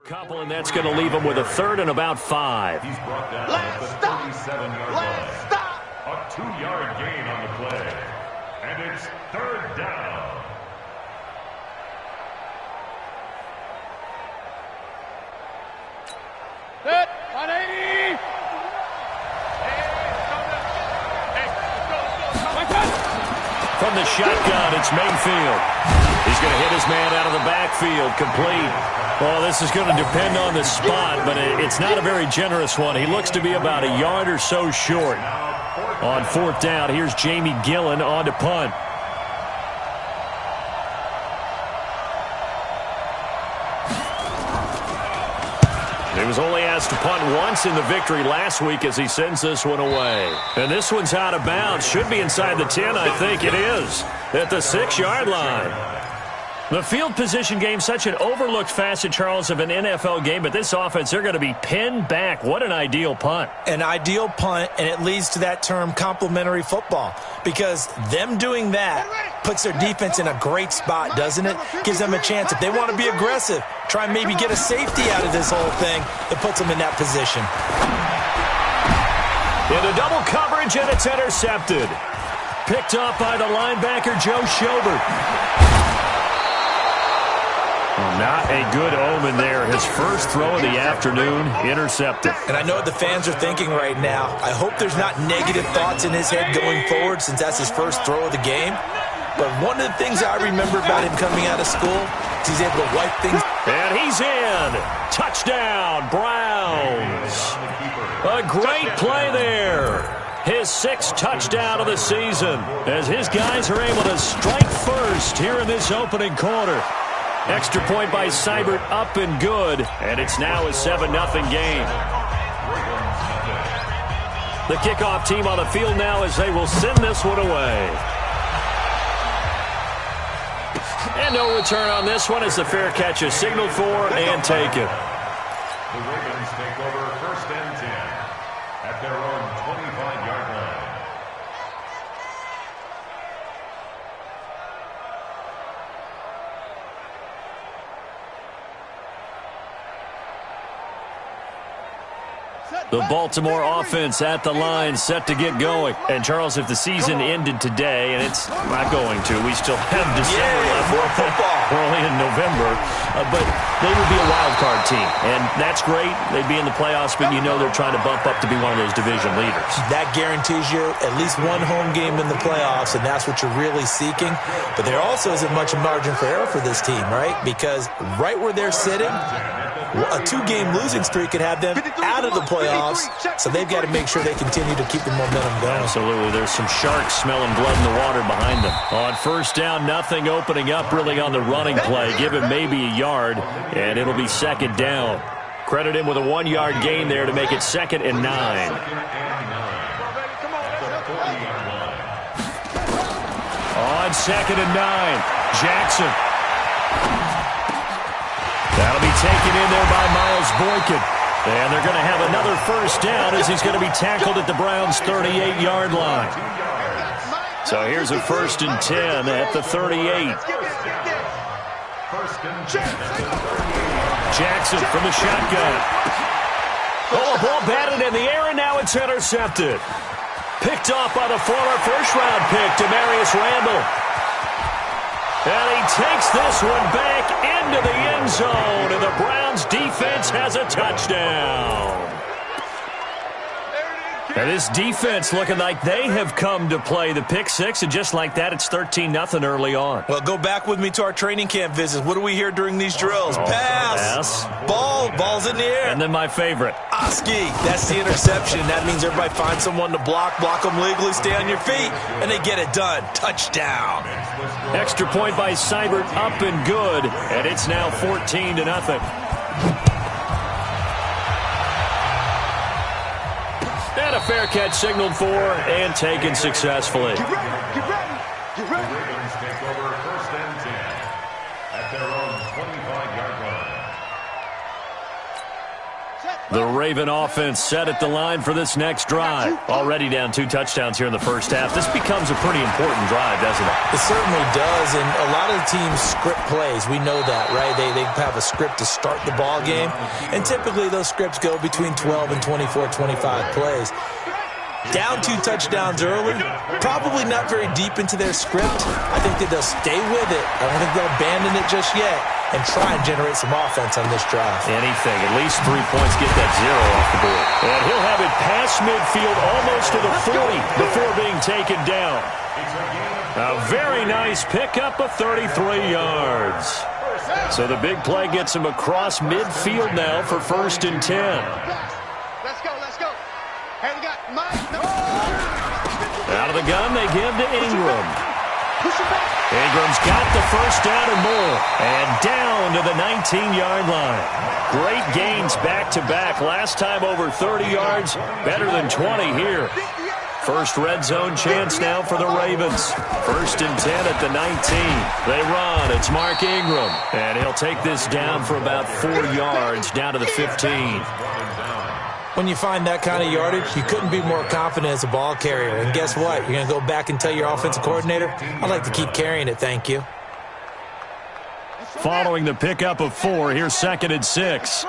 Couple, and that's going to leave him with a third and about 5. He's brought down at the 37-yard line. A 2-yard gain on the play. And it's third down. Set, 180. From the shotgun, it's Mayfield. He's going to hit his man out of the backfield, complete. Well, this is going to depend on the spot, but it's not a very generous one. He looks to be about a yard or so short. On fourth down, here's Jamie Gillen on to punt. He was only asked to punt once in the victory last week as he sends this one away. And this one's out of bounds. Should be inside the 10, I think it is, at the 6-yard line. The field position game, such an overlooked facet, Charles, of an NFL game, but this offense, they're going to be pinned back. What an ideal punt. An ideal punt, and it leads to that term complementary football, because them doing that puts their defense in a great spot, doesn't it? Gives them a chance. If they want to be aggressive, try and maybe get a safety out of this whole thing, it puts them in that position. Into double coverage, and it's intercepted. Picked up by the linebacker, Joe Schobert. Not a good omen there. His first throw of the afternoon, intercepted. And I know what the fans are thinking right now. I hope there's not negative thoughts in his head going forward since that's his first throw of the game. But one of the things I remember about him coming out of school is he's able to wipe things. And he's in. Touchdown, Browns. A great play there. His 6th touchdown of the season as his guys are able to strike first here in this opening quarter. Extra point by Seibert, up and good, and it's now a 7-0 game. The kickoff team on the field now as they will send this one away. And no return on this one as the fair catch is signaled for and taken. The Ravens take over 1st and 10 at their own 25-yard line. The Baltimore offense at the line, set to get going. And, Charles, if the season ended today, and it's not going to, we still have December left. More football. We're only in November. But they would be a wild card team. And that's great. They'd be in the playoffs, but you know they're trying to bump up to be one of those division leaders. That guarantees you at least one home game in the playoffs, and that's what you're really seeking. But there also isn't much margin for error for this team, right? Because right where they're sitting, a 2-game losing streak could have them out of the playoffs, so they've got to make sure they continue to keep the momentum going. Absolutely. There's some sharks smelling blood in the water behind them. On first down, nothing opening up really on the running play. Give him maybe a yard, and it'll be 2nd down. Credit him with a 1-yard gain there to make it 2nd and 9. On 2nd and 9, Jackson. That'll be taken in there by Miles Boykin. And they're going to have another first down as he's going to be tackled at the Browns' 38-yard line. So here's a 1st and 10 at the 38. Jackson from the shotgun. Oh, a ball batted in the air, and now it's intercepted. Picked off by the former first-round pick, Demarius Randall. And he takes this one back into the end zone, and the Browns defense has a touchdown. And this defense looking like they have come to play. The pick 6, and just like that, it's 13-0 early on. Well, go back with me to our training camp visits. What do we hear during these drills? Pass. Ball's in the air. And then my favorite. Oski. That's the interception. That means everybody finds someone to block them legally, stay on your feet, and they get it done. Touchdown. Extra point by Seibert, up and good, and it's now 14-0. And a fair catch signaled for and taken successfully. Get ready. The Ravens take over 1st and 10 at their own 25-yard line. The Raven offense set at the line for this next drive. Already down 2 touchdowns here in the first half. This becomes a pretty important drive, doesn't it? It certainly does, and a lot of the teams script plays. We know that, right? They have a script to start the ball game, and typically those scripts go between 12 and 24, 25 plays. Down 2 touchdowns early, probably not very deep into their script. I think that they'll stay with it. I don't think they'll abandon it just yet and try and generate some offense on this drive. Anything, at least 3 points, get that 0 off the board. And he'll have it past midfield almost to the 40 before being taken down. A very nice pickup of 33 yards. So the big play gets him across midfield now for 1st and 10. Let's go, let's go. Hey, we got Mike. Out of the gun, they give to Ingram. Push it back. Ingram's got the first down and more. And down to the 19-yard line. Great gains back-to-back. Last time over 30 yards, better than 20 here. First red zone chance now for the Ravens. 1st and 10 at the 19. They run. It's Mark Ingram. And he'll take this down for about 4 yards, down to the 15. When you find that kind of yardage, you couldn't be more confident as a ball carrier. And guess what? You're going to go back and tell your offensive coordinator, I'd like to keep carrying it, thank you. Following the pickup of 4, here's 2nd and 6.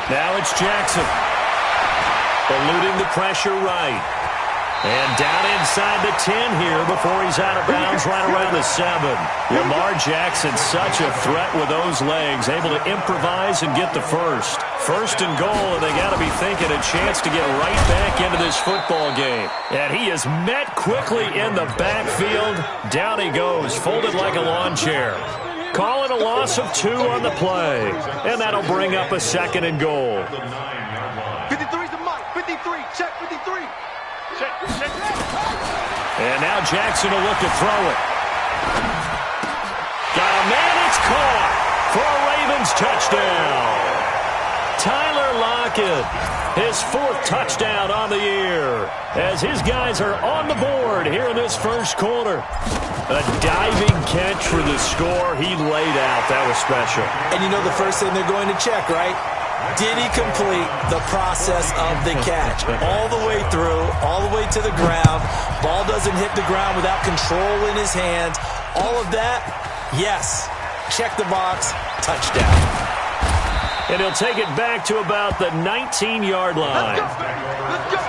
Now it's Jackson. Eluding the pressure right. And down inside the 10 here before he's out of bounds right around the 7. Lamar Jackson, such a threat with those legs, able to improvise and get the first. 1st and goal, and they got to be thinking a chance to get right back into this football game. And he is met quickly in the backfield. Down he goes, folded like a lawn chair. Call it a loss of 2 on the play. And that'll bring up a 2nd and goal. 53's the Mike. 53. Check 53. And now Jackson will look to throw it. Got a man, it's caught for a Ravens touchdown. Tyler Lockett, his 4th touchdown on the year, as his guys are on the board here in this first quarter. A diving catch for the score. He laid out. That was special. And you know the first thing they're going to check, right? Did he complete the process of the catch? All the way through, all the way to the ground. Ball doesn't hit the ground without control in his hands. All of that, yes. Check the box, touchdown. And he'll take it back to about the 19-yard line. Let's go.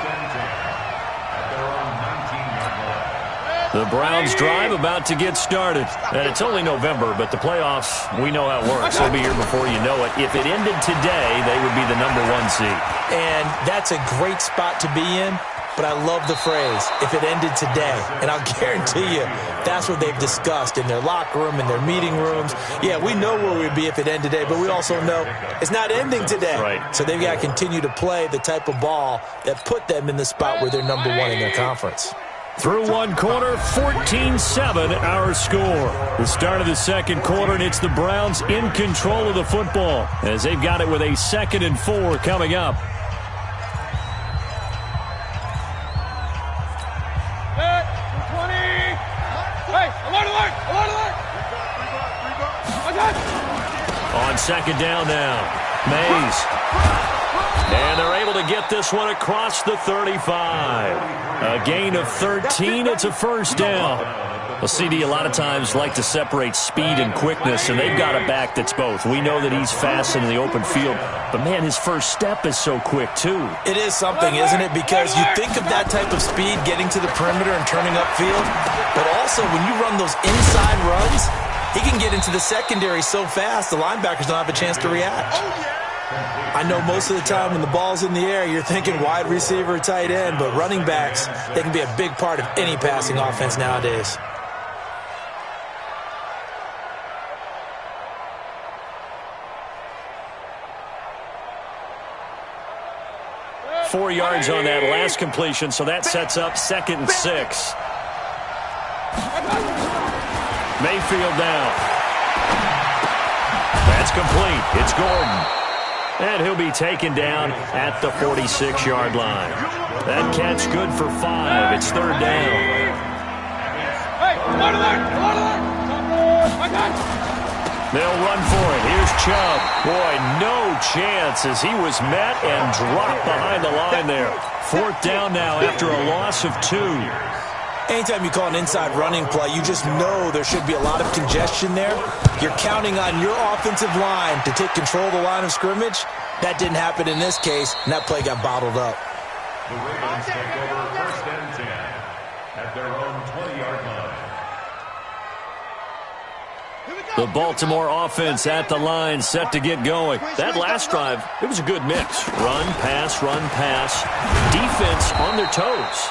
The Browns drive about to get started. And it's only November, but the playoffs, we know how it works. They'll be here before you know it. If it ended today, they would be the #1 seed. And that's a great spot to be in, but I love the phrase, if it ended today. And I'll guarantee you, that's what they've discussed in their locker room, in their meeting rooms. Yeah, we know where we'd be if it ended today, but we also know it's not ending today. Right. So they've got to continue to play the type of ball that put them in the spot where they're #1 in their conference. Through one quarter, 14-7 our score. The start of the second quarter, and it's the Browns in control of the football as they've got it with a 2nd and 4 coming up. Set. 20. Hey, alert. On 2nd down now, Mays. And they're able to get this one across the 35. A gain of 13. It's a 1st down. Well, CD, a lot of times like to separate speed and quickness, and they've got a back that's both. We know that he's fast in the open field, but, man, his first step is so quick, too. It is something, isn't it? Because you think of that type of speed getting to the perimeter and turning upfield, but also when you run those inside runs, he can get into the secondary so fast the linebackers don't have a chance to react. I know most of the time when the ball's in the air, you're thinking wide receiver, tight end, but running backs, they can be a big part of any passing offense nowadays. Four yards on that last completion, so that sets up 2nd and 6. Mayfield down. That's complete. It's Gordon. And he'll be taken down at the 46-yard line. That catch good for 5. It's 3rd down. Hey, alert. They'll run for it. Here's Chubb. Boy, no chance as he was met and dropped behind the line there. Fourth down now after a loss of 2. Anytime you call an inside running play, you just know there should be a lot of congestion there. You're counting on your offensive line to take control of the line of scrimmage. That didn't happen in this case, and that play got bottled up. The Ravens take over first and 10 at their own 20-yard line. The Baltimore offense at the line, set to get going. That last drive, it was a good mix. Run, pass, defense on their toes.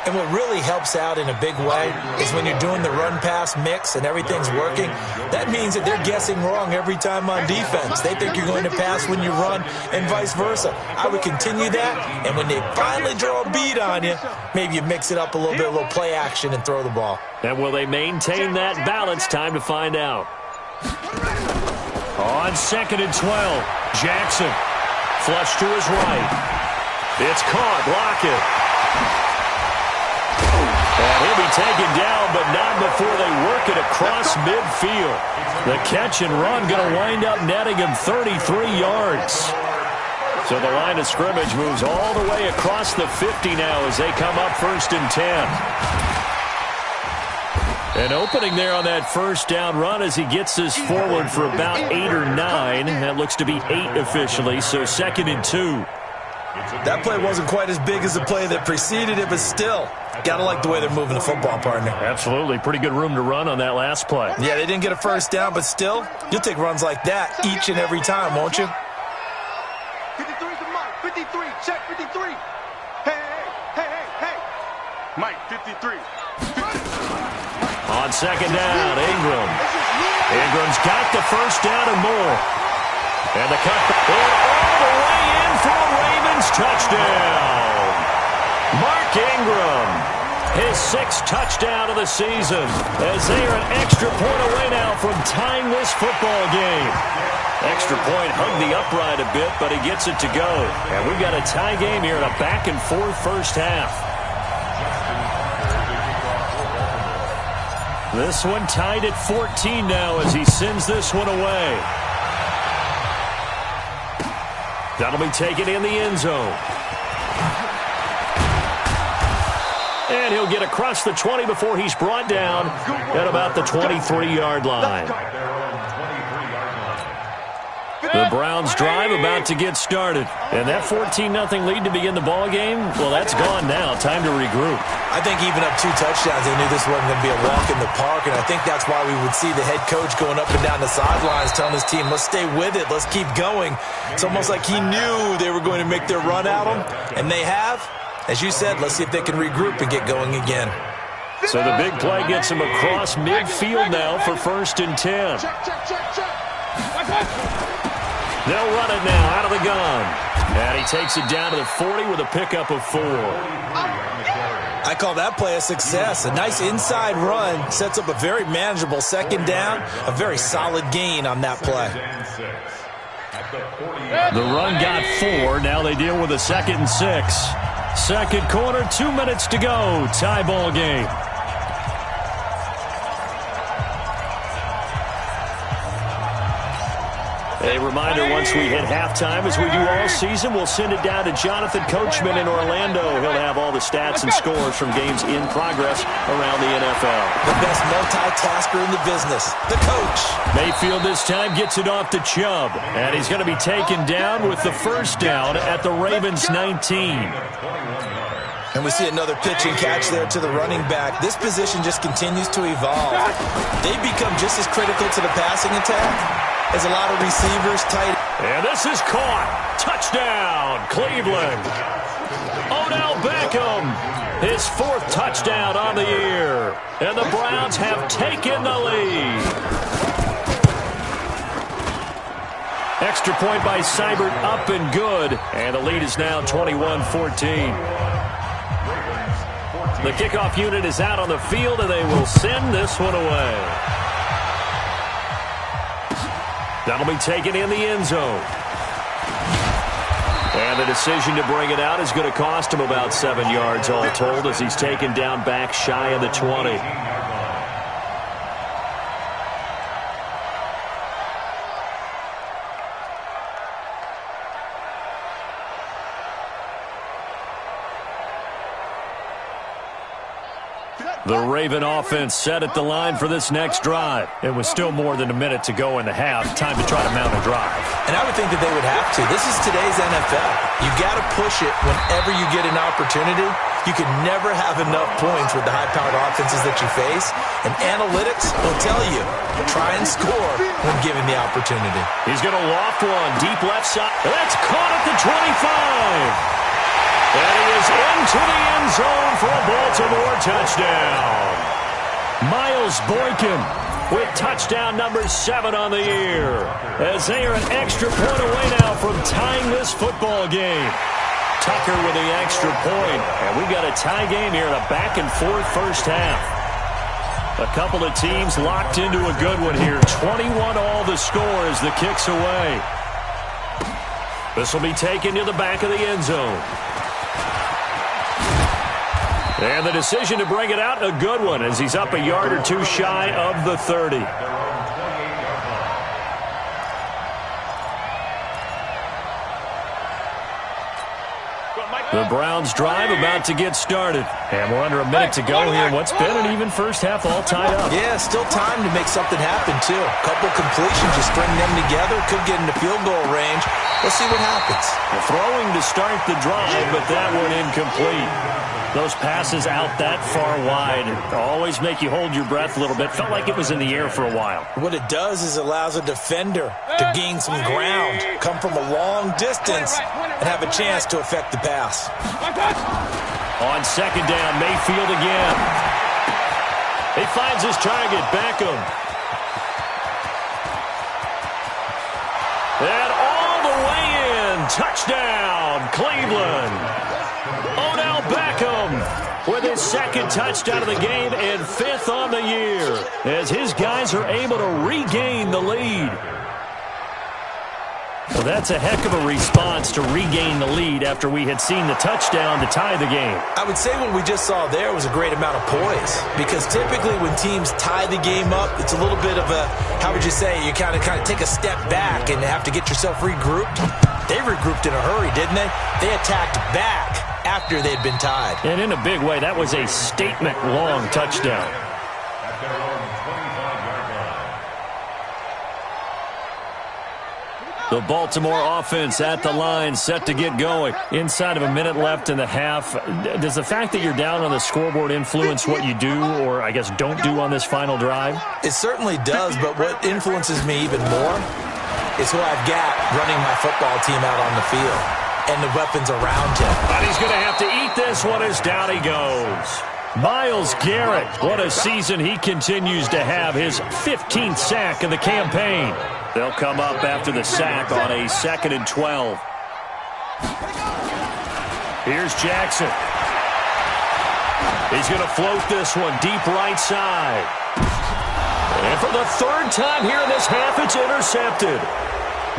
And what really helps out in a big way is when you're doing the run-pass mix and everything's working, that means that they're guessing wrong every time on defense. They think you're going to pass when you run and vice versa. I would continue that, and when they finally draw a beat on you, maybe you mix it up a little bit, a little play action, and throw the ball. And will they maintain that balance? Time to find out. On 2nd and 12, Jackson. Flush to his right. It's caught. Lockett. And he'll be taken down, but not before they work it across midfield. The catch and run going to wind up netting him 33 yards. So the line of scrimmage moves all the way across the 50 now as they come up 1st and 10. An opening there on that first down run as he gets this forward for about 8 or 9. That looks to be 8 officially, so 2nd and 2. That play wasn't quite as big as the play that preceded it, but still, gotta like the way they're moving the football, partner. Absolutely. Pretty good room to run on that last play. Yeah, they didn't get a first down, but still, you'll take runs like that each and every time, won't you? 53's the Mike. 53. Check 53. Hey. Mike, 53. On 2nd down, Ingram. Ingram's got the first down and more. And the cut all the way in for a Ravens touchdown. Mark Ingram, his 6th touchdown of the season, as they are an extra point away now from tying this football game. Extra point hugged the upright a bit, but he gets it to go. And we've got a tie game here in a back-and-forth first half. This one tied at 14 now as he sends this one away. That'll be taken in the end zone. And he'll get across the 20 before he's brought down at about the 23-yard line. The Browns drive about to get started. And that 14-0 lead to begin the ball game, well, that's gone now. Time to regroup. I think even up 2 touchdowns, they knew this wasn't going to be a walk in the park, and I think that's why we would see the head coach going up and down the sidelines telling his team, let's stay with it, let's keep going. It's almost like he knew they were going to make their run at him, and they have. As you said, let's see if they can regroup and get going again. So the big play gets him across midfield now for 1st and 10. They'll run it now out of the gun. And he takes it down to the 40 with a pickup of 4. I call that play a success. A nice inside run sets up a very manageable 2nd down. A very solid gain on that play. The run got 4. Now they deal with a 2nd and 6. Second quarter, 2 minutes to go. Tie ball game. A reminder, once we hit halftime, as we do all season, we'll send it down to Jonathan Coachman in Orlando. He'll have all the stats and scores from games in progress around the NFL. The best multitasker in the business, the coach. Mayfield this time gets it off to Chubb, and he's going to be taken down with the first down at the Ravens 19. And we see another pitch and catch there to the running back. This position just continues to evolve. They become just as critical to the passing attack as a lot of receivers tight. And this is caught. Touchdown, Cleveland. Odell Beckham, his 4th touchdown on the year. And the Browns have taken the lead. Extra point by Seibert, up and good. And the lead is now 21-14. The kickoff unit is out on the field, and they will send this one away. That'll be taken in the end zone. And the decision to bring it out is going to cost him about 7 yards all told as he's taken down back shy of the 20. The Raven offense set at the line for this next drive. It was still more than a minute to go in the half. Time to try to mount a drive. And I would think that they would have to. This is today's NFL. You got to push it whenever you get an opportunity. You can never have enough points with the high-powered offenses that you face. And analytics will tell you, try and score when given the opportunity. He's going to loft one deep left side. That's caught at the 25. And he is into the end zone for a Baltimore touchdown. Miles Boykin with touchdown number 7 on the year, as they are an extra point away now from tying this football game. Tucker with the extra point, and we got a tie game here in a back-and-forth first half. A couple of teams locked into a good one here. 21-all the score as the kick's away. This will be taken to the back of the end zone. And the decision to bring it out, a good one, as he's up a yard or two shy of the 30. The Browns drive about to get started. And we're under a minute to go here. What's been an even first half all tied up. Yeah, still time to make something happen, too. A couple completions, just string them together. Could get into field goal range. Let's see what happens. Throwing to start the drive, but that one incomplete. Those passes out that far wide always make you hold your breath a little bit. Felt like it was in the air for a while. What it does is it allows a defender to gain some ground, come from a long distance, and have a chance to affect the pass. On second down, Mayfield again. He finds his target, Beckham. And all the way in, touchdown, Cleveland. Odell Beckham with his second touchdown of the game and 5th on the year, as his guys are able to regain the lead. Well, that's a heck of a response to regain the lead after we had seen the touchdown to tie the game. I would say what we just saw there was a great amount of poise, because typically when teams tie the game up, it's a little bit of a, how would you say, you kind of take a step back and have to get yourself regrouped. They regrouped in a hurry, didn't they? They attacked back after they'd been tied. And in a big way, that was a statement-long touchdown. At their own 25-yard line. The Baltimore offense at the line, set to get going. Inside of a minute left in the half. Does the fact that you're down on the scoreboard influence what you do, or I guess don't do on this final drive? It certainly does, but what influences me even more is who I've got running my football team out on the field and the weapons around him. But he's going to have to eat this one as down he goes. Myles Garrett, what a season he continues to have. His 15th sack of the campaign. They'll come up after the sack on a 2nd and 12. Here's Jackson. He's going to float this one deep right side. And for the 3rd time here in this half, it's intercepted.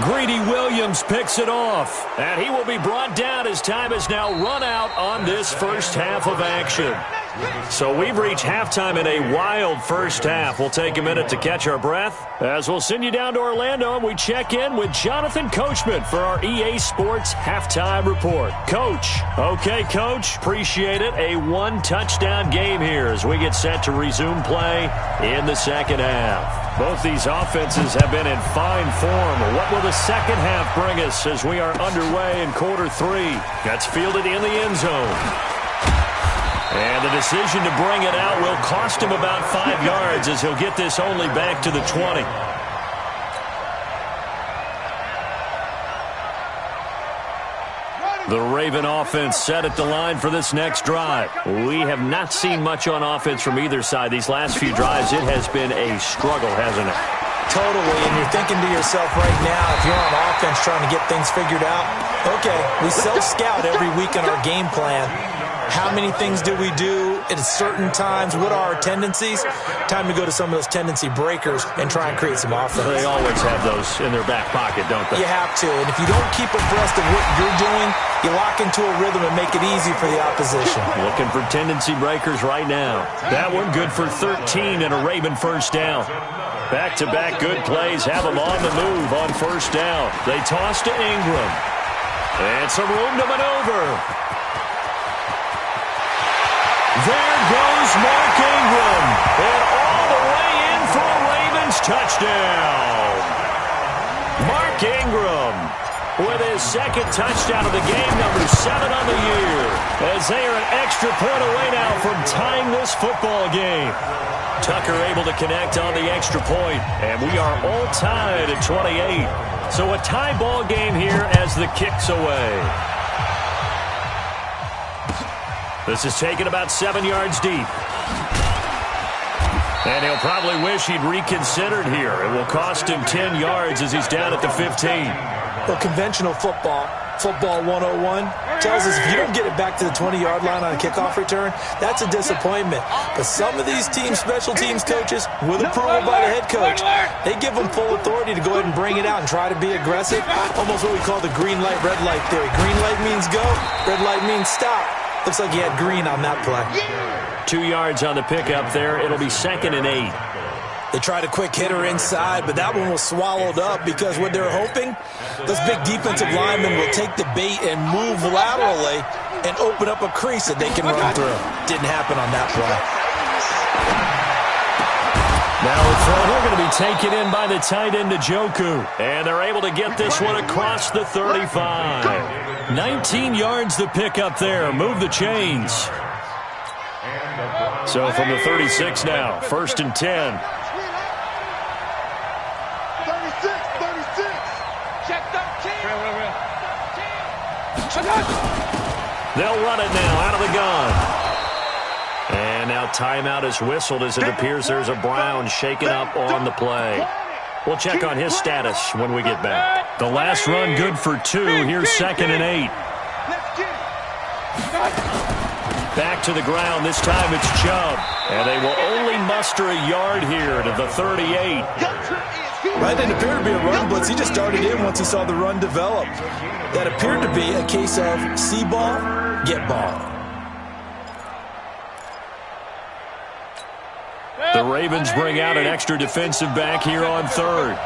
Greedy Williams picks it off, and he will be brought down as time is now run out on this first half of action. So we've reached halftime in a wild first half. We'll take a minute to catch our breath as we'll send you down to Orlando, and we check in with Jonathan Coachman for our EA Sports Halftime Report. Coach. Okay, Coach. Appreciate it. A 1-touchdown game here as we get set to resume play in the second half. Both these offenses have been in fine form. What will the second half bring us as we are underway in quarter 3? That's fielded in the end zone. And the decision to bring it out will cost him about 5 yards as he'll get this only back to the 20. The Raven offense set at the line for this next drive. We have not seen much on offense from either side. These last few drives, it has been a struggle, hasn't it? Totally, and you're thinking to yourself right now, if you're on offense trying to get things figured out, okay, we self-scout every week in our game plan. How many things do we do at certain times? What are our tendencies? Time to go to some of those tendency breakers and try and create some offense. They always have those in their back pocket, don't they? You have to, and if you don't keep abreast of what you're doing, you lock into a rhythm and make it easy for the opposition. Looking for tendency breakers right now. That one good for 13 and a Raven first down. Back-to-back good plays have them on the move on first down. They toss to Ingram. And some room to maneuver. There goes is Mark Ingram. And all the way in for a Ravens touchdown. Mark Ingram with his second touchdown of the game, number 7 on the year, as they are an extra point away now from tying this football game. Tucker able to connect on the extra point, and we are all tied at 28. So a tie ball game here as the kick's away. This is taken about 7 yards deep. And he'll probably wish he'd reconsidered here. It will cost him 10 yards as he's down at the 15. Well, conventional football 101, tells us if you don't get it back to the 20-yard line on a kickoff return, that's a disappointment. But some of these special teams coaches, with approval by the head coach, they give them full authority to go ahead and bring it out and try to be aggressive. Almost what we call the green light, red light theory. Green light means go, red light means stop. Looks like he had green on that play. 2 yards on the pickup there. It'll be 2nd and 8. They tried a quick hitter inside, but that one was swallowed up because what they're hoping, those big defensive linemen will take the bait and move laterally and open up a crease that they can run through. Didn't happen on that play. Now the throw going to be taken in by the tight end, Njoku. And they're able to get this one across the 35. 19 yards the pickup there. Move the chains. So from the 36 now, 1st and 10. They'll run it now out of the gun. And now timeout is whistled as it appears there's a Brown shaken up on the play. We'll check on his status when we get back. The last run good for 2. Here's 2nd and 8. Back to the ground. This time it's Chubb. And they will only muster a yard here to the 38. That didn't appear to be a run blitz. He just started in once he saw the run develop. That appeared to be a case of see ball, get ball. The Ravens bring out an extra defensive back here on 3rd.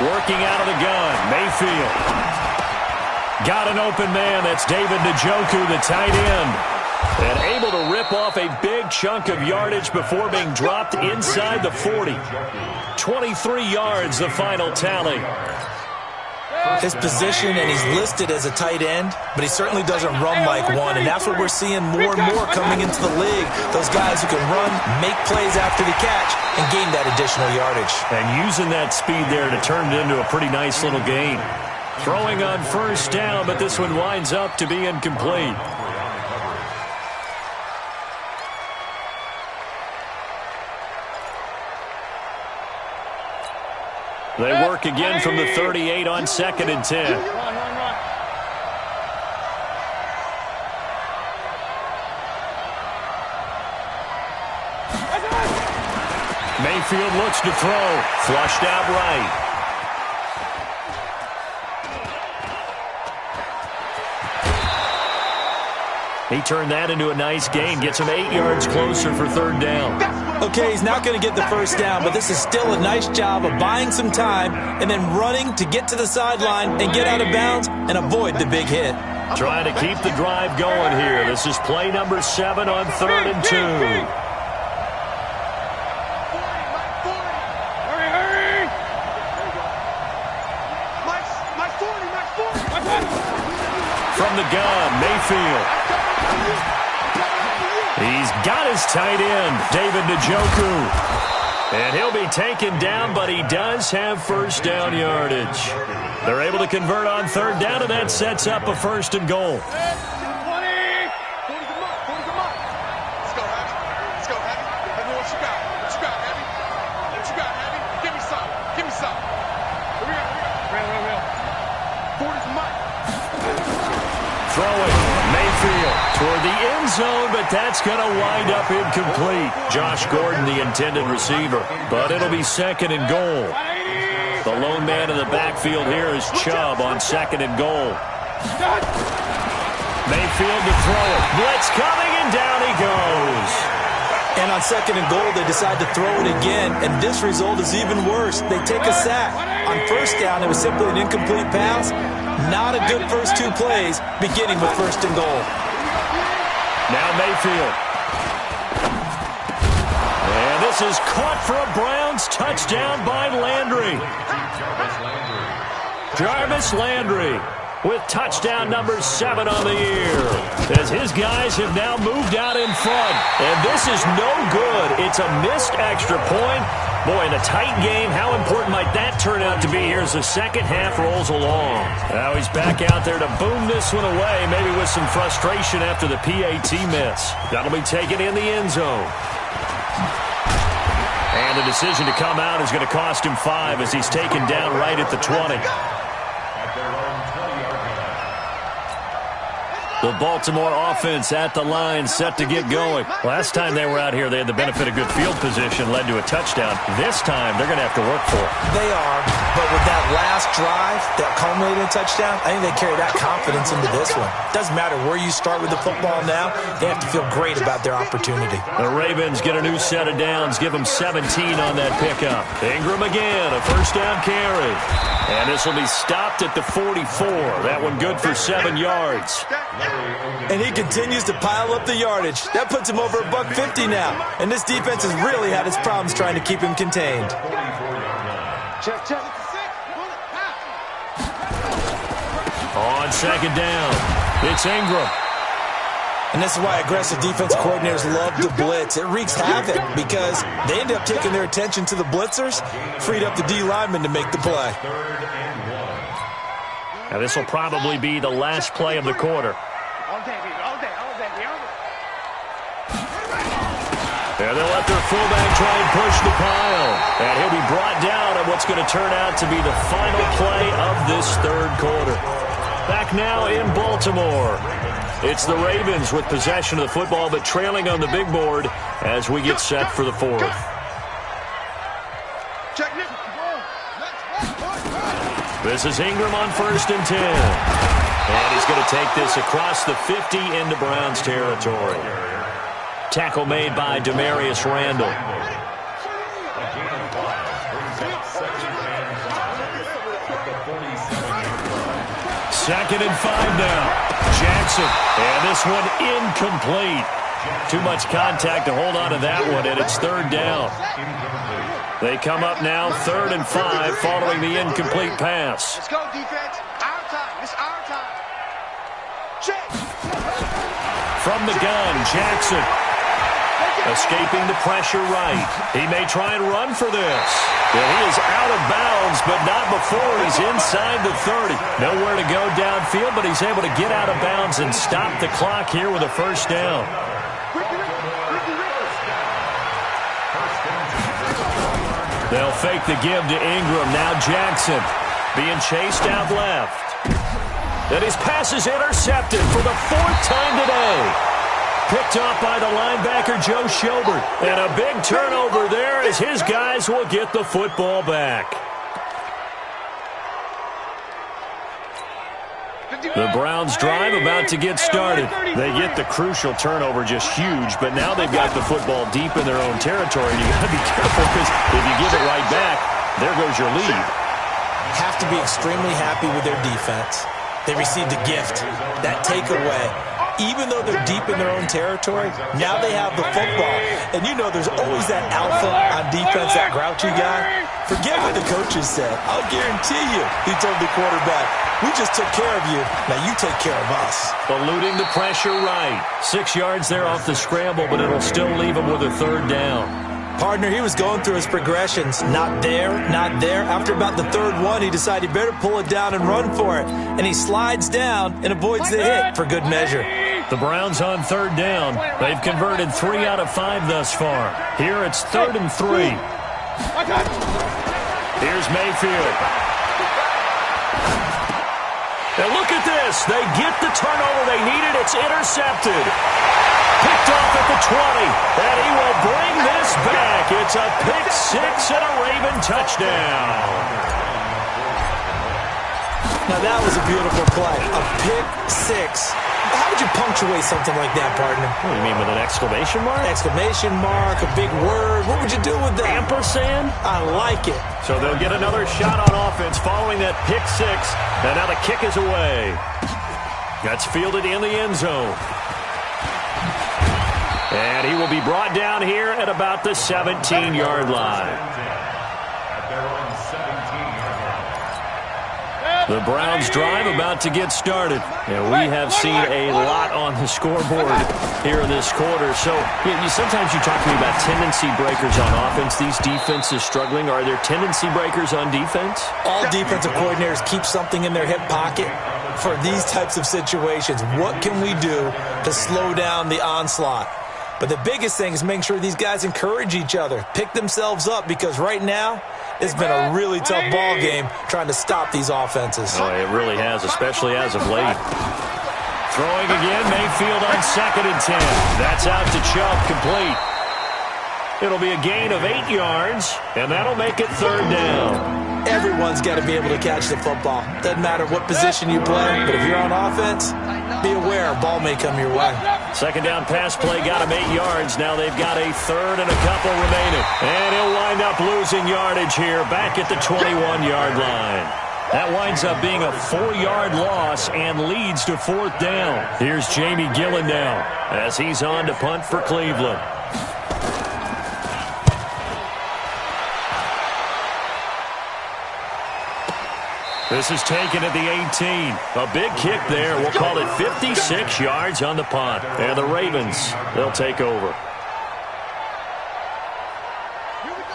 Working out of the gun, Mayfield. Got an open man. That's David Njoku, the tight end. And able to rip off a big chunk of yardage before being dropped inside the 40. 23 yards, the final tally. His position, and he's listed as a tight end, but he certainly doesn't run like one, and that's what we're seeing more and more coming into the league. Those guys who can run, make plays after the catch, and gain that additional yardage. And using that speed there to turn it into a pretty nice little gain. Throwing on 1st down, but this one winds up to be incomplete. They work again from the 38 on 2nd and 10. Mayfield looks to throw. Flushed out right. He turned that into a nice gain. Gets him 8 yards closer for 3rd down. Okay, he's not going to get the 1st down, but this is still a nice job of buying some time and then running to get to the sideline and get out of bounds and avoid the big hit. Trying to keep the drive going here. This is play number 7 on 3rd and 2. From the gun, Mayfield. He's got his tight end, David Njoku. And he'll be taken down, but he does have 1st down yardage. They're able to convert on 3rd down, and that sets up a 1st and goal. Throwing, Mayfield toward the end zone, but that's going to wind up incomplete. Josh Gordon, the intended receiver, but it'll be 2nd and goal. The lone man in the backfield here is Chubb on 2nd and goal. Mayfield to throw it. Blitz coming, and down he goes. And on 2nd and goal, they decide to throw it again, and this result is even worse. They take a sack. On 1st down, it was simply an incomplete pass. not a good first 2 plays, beginning with 1st and goal. Now Mayfield. And this is caught for a Browns touchdown by Landry. Jarvis Landry with touchdown number 7 on the year, as his guys have now moved out in front. And this is no good. It's a missed extra point. Boy, in a tight game, how important might that turn out to be here as the second half rolls along? Now he's back out there to boom this one away, maybe with some frustration after the PAT miss. That'll be taken in the end zone. And the decision to come out is going to cost him 5 as he's taken down right at the 20. The Baltimore offense at the line, set to get going. Last time they were out here, they had the benefit of good field position, led to a touchdown. This time, they're going to have to work for it. They are, but with that last drive, that culminated in a touchdown, I think they carry that confidence into this one. Doesn't matter where you start with the football now, they have to feel great about their opportunity. The Ravens get a new set of downs, give them 17 on that pickup. Ingram again, a first down carry. And this will be stopped at the 44. That one good for 7 yards. And he continues to pile up the yardage. That puts him over $150 now. And this defense has really had its problems trying to keep him contained. Check. On second down, it's Ingram. And this is why aggressive defense coordinators love to blitz. It wreaks havoc because they end up taking their attention to the blitzers, freed up the D lineman to make the play. Now this will probably be the last play of the quarter. And they'll let their fullback try and push the pile. And he'll be brought down at what's going to turn out to be the final play of this third quarter. Back now in Baltimore. It's the Ravens with possession of the football, but trailing on the big board as we get set for the fourth. This is Ingram on 1st and 10. And he's going to take this across the 50 into Browns territory. Tackle made by Demarius Randall. Second and 5 now. Jackson. And this one incomplete. Too much contact to hold on to that one, and it's 3rd down. They come up now 3rd and 5 following the incomplete pass. Let's go, defense. Our time. It's our time. Check. From the gun, Jackson. Escaping the pressure right. He may try and run for this. And he is out of bounds, but not before he's inside the 30. Nowhere to go downfield, but he's able to get out of bounds and stop the clock here with a first down. They'll fake the give to Ingram. Now Jackson being chased out left. And his pass is intercepted for the 4th time today. Picked off by the linebacker, Joe Schobert. And a big turnover there as his guys will get the football back. The Browns drive about to get started. They get the crucial turnover, just huge, but now they've got the football deep in their own territory. And you got to be careful because if you give it right back, there goes your lead. Have to be extremely happy with their defense. They received a gift, that takeaway. Even though they're deep in their own territory, now they have the football. And you know there's always that alpha on defense, that grouchy guy. Forget what the coaches said. I'll guarantee you, he told the quarterback, we just took care of you. Now you take care of us. Eluding the pressure right. 6 yards there off the scramble, but it'll still leave him with a 3rd down. Partner, he was going through his progressions. Not there, not there. After about the 3rd one, he decided he better pull it down and run for it. And he slides down and avoids the hit for good measure. The Browns on 3rd down. They've converted 3 out of 5 thus far. Here it's 3rd and 3. Here's Mayfield. And look at this. They get the turnover they needed. It's intercepted. Picked off at the 20. And he will bring this back. It's a pick 6 and a Raven touchdown. Now that was a beautiful play. A pick 6. How would you punctuate something like that, partner? What do you mean, with an exclamation mark? Exclamation mark, a big word. What would you do with that? Ampersand? I like it. So they'll get another shot on offense following that pick six. And now the kick is away. That's fielded in the end zone. And he will be brought down here at about the 17-yard line. The Browns drive about to get started. And we have seen a lot on the scoreboard here in this quarter. So sometimes you talk to me about tendency breakers on offense. These defenses struggling. Are there tendency breakers on defense? All defensive coordinators keep something in their hip pocket for these types of situations. What can we do to slow down the onslaught? But the biggest thing is making sure these guys encourage each other, pick themselves up, because right now it's been a really tough ball game trying to stop these offenses. Oh, it really has, especially as of late. Throwing again, Mayfield on 2nd and 10. That's out to Chubb, complete. It'll be a gain of 8 yards, and that'll make it 3rd down. Everyone's got to be able to catch the football. Doesn't matter what position you play, but if you're on offense, be aware a ball may come your way. 2nd down pass play got him 8 yards. Now they've got a 3rd and a couple remaining. And he'll wind up losing yardage here back at the 21-yard line. That winds up being a 4-yard loss and leads to 4th down. Here's Jamie Gillen now as he's on to punt for Cleveland. This is taken at the 18. A big kick there. We'll call it 56 yards on the punt. And the Ravens, they'll take over.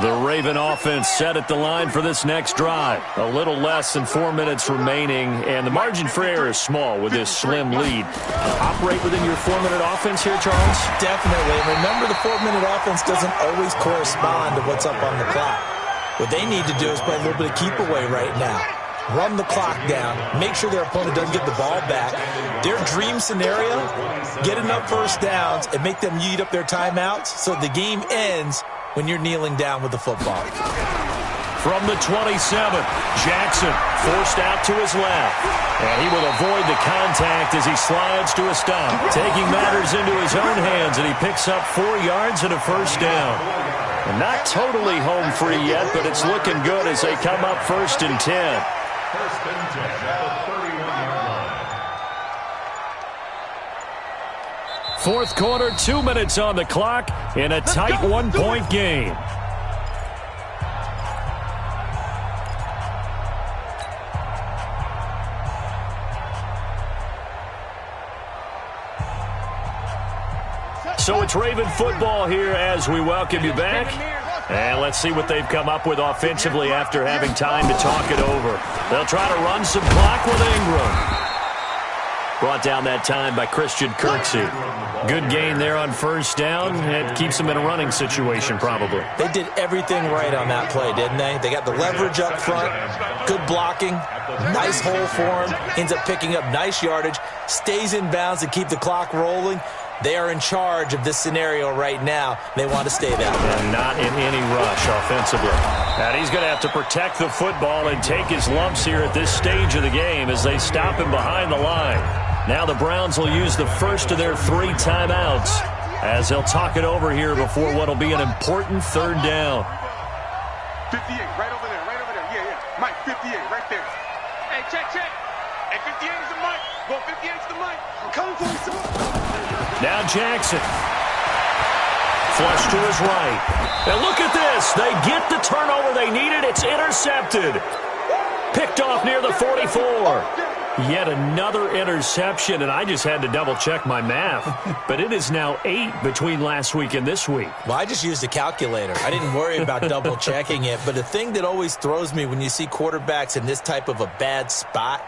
The Raven offense set at the line for this next drive. A little less than 4 minutes remaining, and the margin for error is small with this slim lead. Operate within your 4-minute offense here, Charles? Definitely. Remember, the 4-minute offense doesn't always correspond to what's up on the clock. What they need to do is play a little bit of keep away right now. Run the clock down, make sure their opponent doesn't get the ball back. Their dream scenario, get enough first downs and make them eat up their timeouts so the game ends when you're kneeling down with the football. From the 27, Jackson forced out to his left. And he will avoid the contact as he slides to a stop. Taking matters into his own hands, and he picks up 4 yards and a 1st down. And not totally home free yet, but it's looking good as they come up 1st and 10. 1st and 10 at the 31-yard line. Fourth quarter, 2 minutes on the clock in a tight 1-point game. So it's Raven football here as we welcome you back. And let's see what they've come up with offensively after having time to talk it over. They'll try to run some clock with Ingram. Brought down that time by Christian Kirksey. Good gain there on 1st down. It keeps them in a running situation probably. They did everything right on that play, didn't they? They got the leverage up front, good blocking, nice hole for him, ends up picking up nice yardage, stays in bounds to keep the clock rolling. They are in charge of this scenario right now. They want to stay that way. And not in any rush offensively. And he's going to have to protect the football and take his lumps here at this stage of the game as they stop him behind the line. Now the Browns will use the first of their 3 timeouts as they'll talk it over here before what will be an important 3rd down. 58, right over there, right over there. Yeah, yeah. Mike, 58, right there. Hey, check. Hey, 58 is the mic. Go, 58 is the mic. I'm coming for you, sir. Now Jackson. Flush to his right. And look at this. They get the turnover they needed. It's intercepted. Picked off near the 44. Yet another interception, and I just had to double-check my math. But it is now 8 between last week and this week. Well, I just used a calculator. I didn't worry about double-checking it. But the thing that always throws me when you see quarterbacks in this type of a bad spot,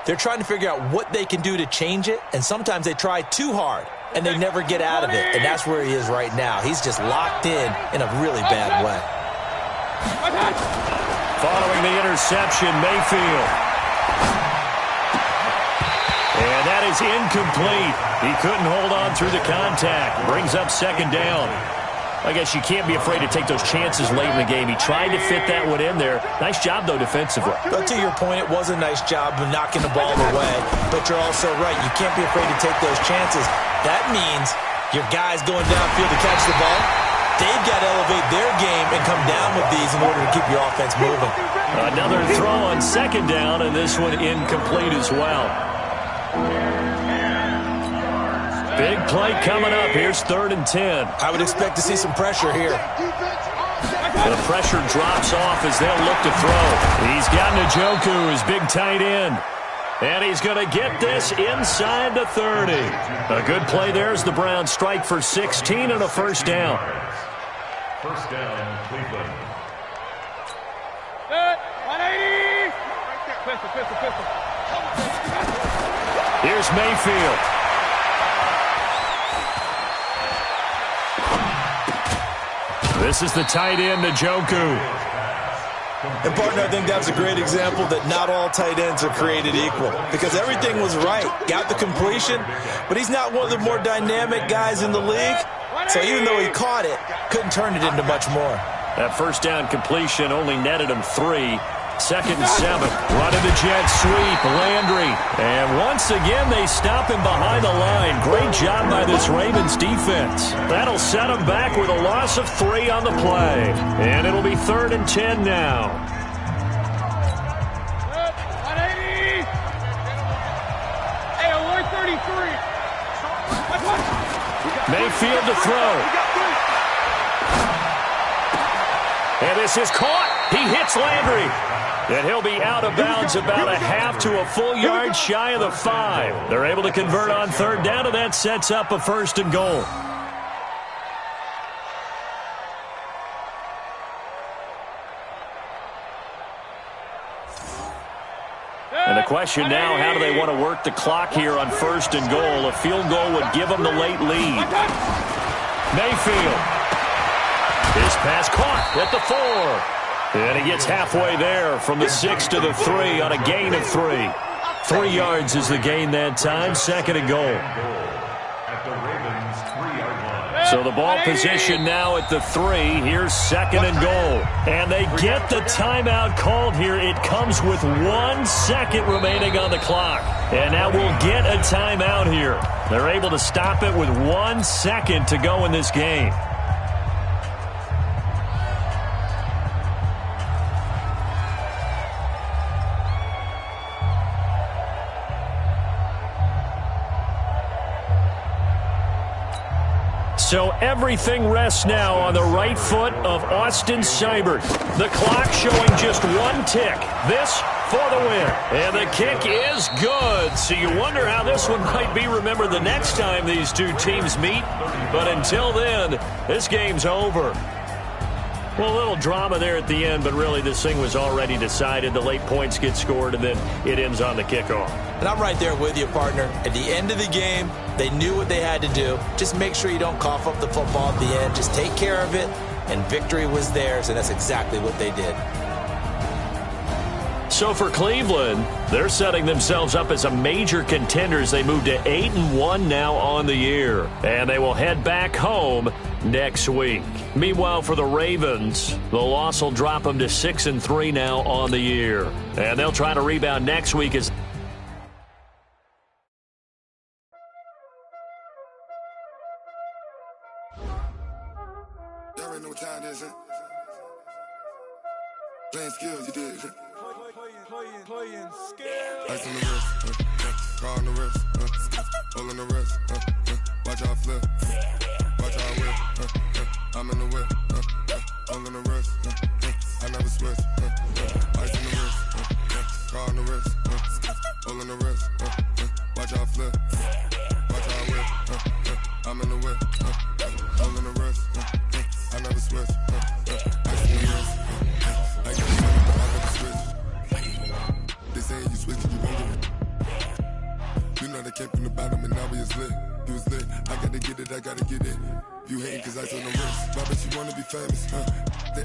they're trying to figure out what they can do to change it, and sometimes they try too hard, and they never get out of it. And that's where he is right now. He's just locked in a really bad way. Following the interception, Mayfield. And that is incomplete. He couldn't hold on through the contact. Brings up 2nd down. I guess you can't be afraid to take those chances late in the game. He tried to fit that one in there. Nice job, though, defensively. But to your point, it was a nice job of knocking the ball away. But you're also right. You can't be afraid to take those chances. That means your guys going downfield to catch the ball, they've got to elevate their game and come down with these in order to keep your offense moving. Another throw on second down, and this one incomplete as well. Big play coming up. Here's 3rd and 10. I would expect to see some pressure here. The pressure drops off as they'll look to throw. He's got Njoku, his big tight end. And he's going to get this inside the 30. A good play there as the Browns strike for 16 and a first down. First down, Cleveland. 180. Pistol. Here's Mayfield. This is the tight end, Njoku. And, partner, I think that's a great example that not all tight ends are created equal because everything was right. Got the completion, but he's not one of the more dynamic guys in the league. So even though he caught it, couldn't turn it into much more. That first down completion only netted him 3. 2nd and 7. Running the jet sweep. Landry. And once again, they stop him behind the line. Great job by this Ravens defense. That'll set him back with a loss of 3 on the play. And it'll be 3rd and 10 now. 180. Hey, alert 33. Mayfield to throw. And this is caught. He hits Landry. And he'll be out of bounds about a half to a full yard shy of the 5. They're able to convert on 3rd down, and that sets up a 1st and goal. And the question now, how do they want to work the clock here on 1st and goal? A field goal would give them the late lead. Mayfield. His pass caught at the 4. And he gets halfway there from the 6 to the 3 on a gain of 3. 3 yards is the gain that time. 2nd and goal. So the ball position now at the 3. Here's 2nd and goal. And they get the timeout called here. It comes with 1 second remaining on the clock. And now we'll get a timeout here. They're able to stop it with 1 second to go in this game. So everything rests now on the right foot of Austin Seibert. The clock showing just 1 tick. This for the win. And the kick is good. So you wonder how this one might be remembered the next time these two teams meet. But until then, this game's over. Well, a little drama there at the end, but really this thing was already decided. The late points get scored, and then it ends on the kickoff. And I'm right there with you, partner. At the end of the game, they knew what they had to do. Just make sure you don't cough up the football at the end. Just take care of it, and victory was theirs, and that's exactly what they did. So for Cleveland, they're setting themselves up as a major contender as they move to 8-1 now on the year. And they will head back home next week. Meanwhile, for the Ravens, the loss will drop them to 6-3 now on the year. And they'll try to rebound next week as Y'all already know what time it is, huh? Playing skills, you did. Playing skills. Ice on the wrist, car on the wrist, hole in the wrist, watch out flip, watch out whip, I'm in the whip, hole in the wrist, I never switch, ice on the wrist, car on the wrist, hole in the wrist, watch out flip, watch out whip, I'm in the whip, hole in the wrist, I never switch, ice on the wrist, I get the money, but I never switch. They saying you switch, you won't get it. You know they came from the bottom and now we is lit. You was lit, I gotta get it, I gotta get it. You hating cause I told no risk. Why bet you wanna be famous, huh? They